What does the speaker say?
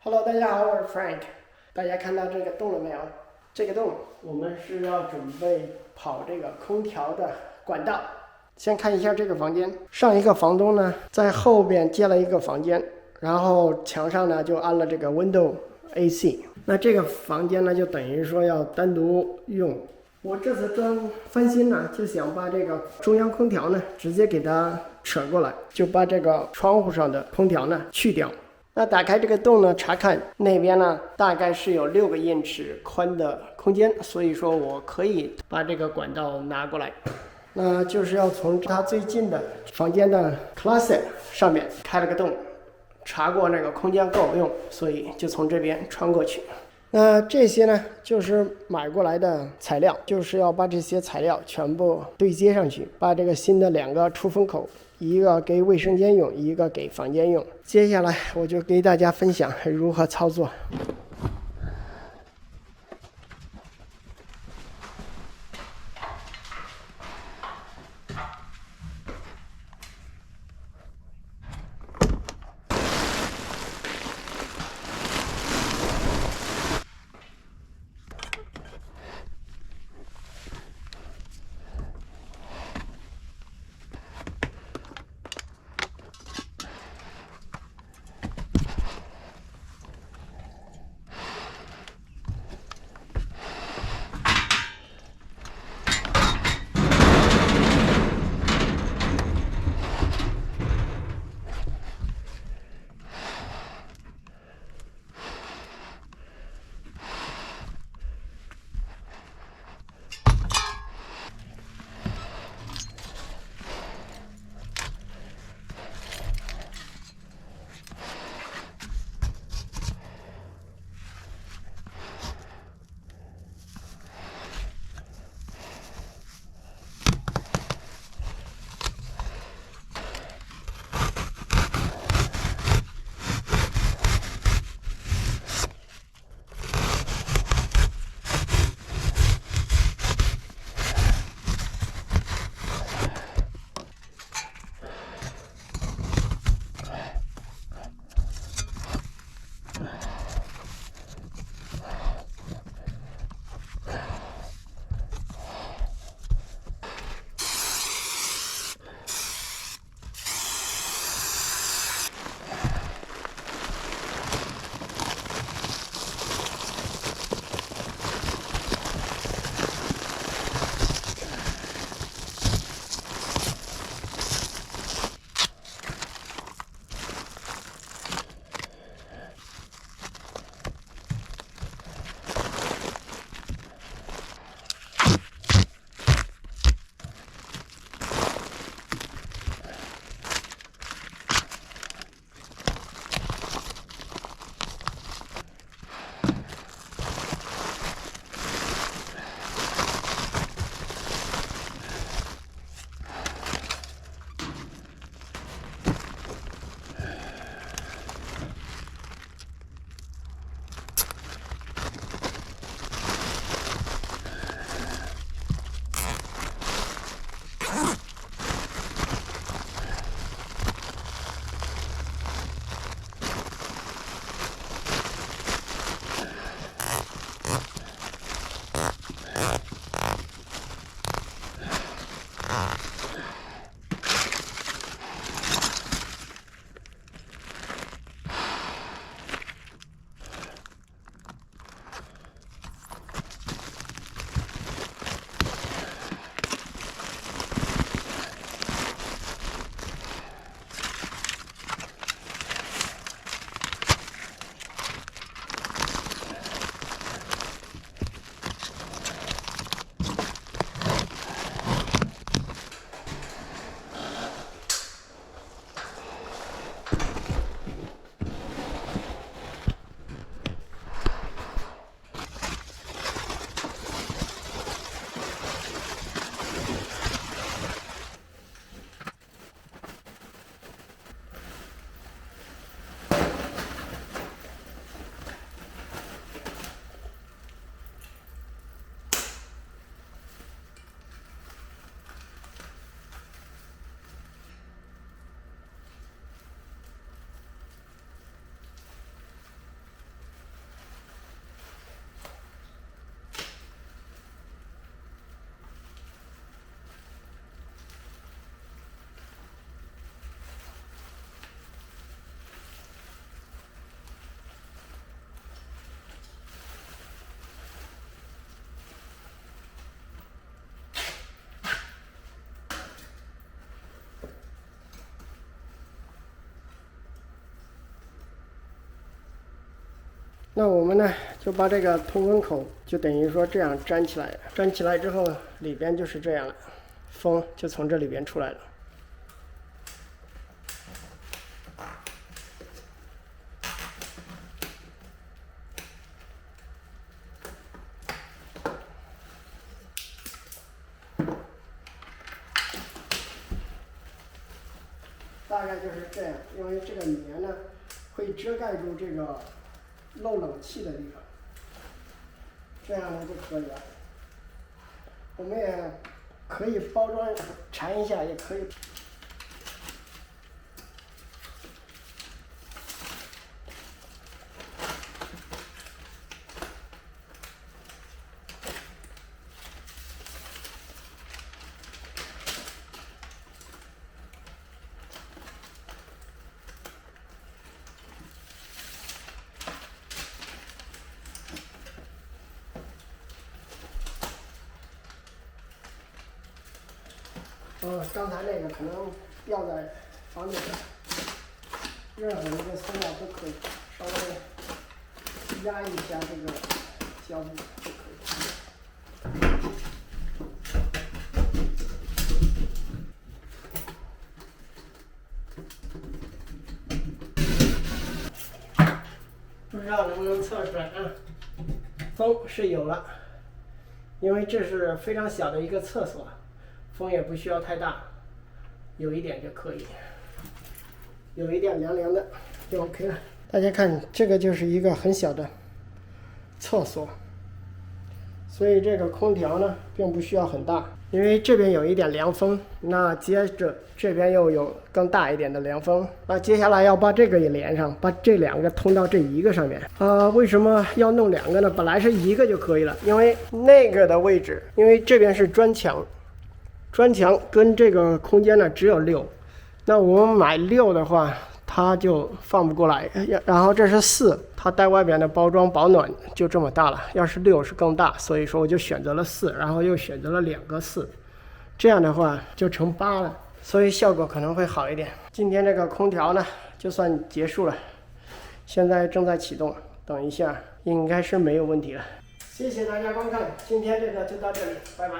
Hello，大家好，我是 Frank。大家看到这个洞了没有？这个洞我们是要准备跑这个空调的管道。先看一下这个房间，上一个房东呢在后边接了一个房间，然后墙上呢就安了这个 Window AC。那这个房间呢就等于说要单独用。我这次翻新呢，就想把这个中央空调呢直接给它扯过来，就把这个窗户上的空调呢去掉。那打开这个洞呢，查看那边呢，大概是有6个英尺宽的空间，所以说我可以把这个管道拿过来。那就是要从它最近的房间的 closet 上面开了个洞，查过那个空间够用，所以就从这边穿过去。那这些呢，就是买过来的材料，就是要把这些材料全部对接上去，把这个新的2个出风口，一个给卫生间用，一个给房间用。接下来我就给大家分享如何操作。那我们呢就把这个通风口就等于说这样粘起来，粘起来之后里边就是这样了，风就从这里边出来了。大概就是这样，因为这个棉呢会遮盖住这个漏冷气的地方，这样呢就可以了。我们也可以包装缠一下，也可以。刚才那个可能掉在房顶上，任何一个塑料都可以，稍微压一下这个胶布就可以。不知道能不能测出来啊？风是有了，因为这是非常小的一个厕所。风也不需要太大，有一点就可以，有一点凉凉的就 OK 了。大家看，这个就是一个很小的厕所，所以这个空调呢并不需要很大，因为这边有一点凉风，那接着这边又有更大一点的凉风，那接下来要把这个也连上，把这两个通到这一个上面。为什么要弄两个呢？本来是一个就可以了，因为那个的位置，因为这边是砖墙。砖墙跟这个空间呢只有6，那我们买6的话，它就放不过来。然后这是4，它带外边的包装保暖就这么大了。要是6是更大，所以说我就选择了4，然后又选择了2个4，这样的话就成8了，所以效果可能会好一点。今天这个空调呢就算结束了，现在正在启动，等一下应该是没有问题了。谢谢大家观看，今天这个就到这里，拜拜。